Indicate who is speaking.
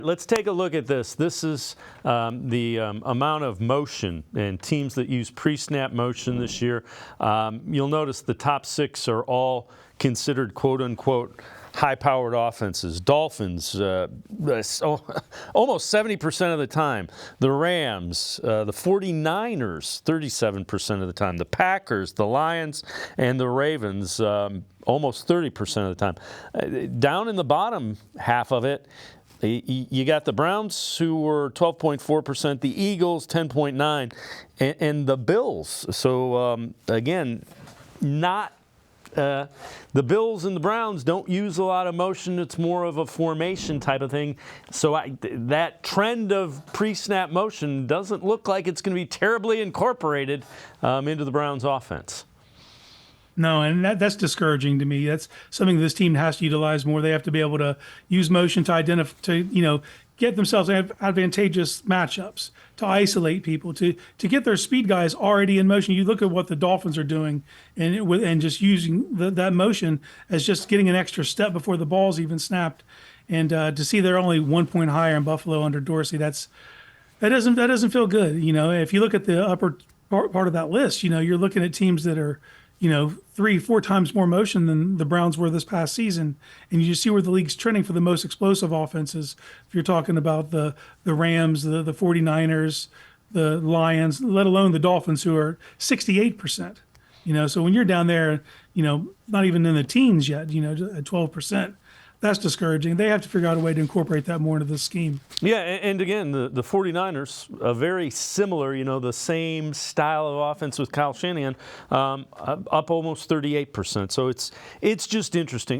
Speaker 1: Let's take a look at this. This is the amount of motion and teams that use pre-snap motion this year. You'll notice the top 6 are all considered quote-unquote high-powered offenses. Dolphins, almost 70% of the time. The Rams, the 49ers, 37% of the time. The Packers, the Lions, and the Ravens, almost 30% of the time. Down in the bottom half of it, you got the Browns, who were 12.4%, the Eagles, 10.9%, and the Bills. So, again, not the Bills and the Browns don't use a lot of motion. It's more of a formation type of thing. So that trend of pre-snap motion doesn't look like it's going to be terribly incorporated into the Browns' offense.
Speaker 2: No, and that's discouraging to me. That's something this team has to utilize more. They have to be able to use motion to identify, get themselves advantageous matchups, to isolate people, to get their speed guys already in motion. You look at what the Dolphins are doing, and just using that motion as just getting an extra step before the ball's even snapped. And to see they're only 1 point higher in Buffalo under Dorsey, that doesn't feel good. If you look at the upper part of that list, you're looking at teams that are 3-4 times more motion than the Browns were this past season. And you just see where the league's trending for the most explosive offenses. If you're talking about the Rams, the 49ers, the Lions, let alone the Dolphins, who are 68%. So when you're down there, not even in the teens yet, at 12%, that's discouraging. They have to figure out a way to incorporate that more into the scheme.
Speaker 1: Yeah, and again, the 49ers, very similar, the same style of offense with Kyle Shanahan, up almost 38%. So it's just interesting.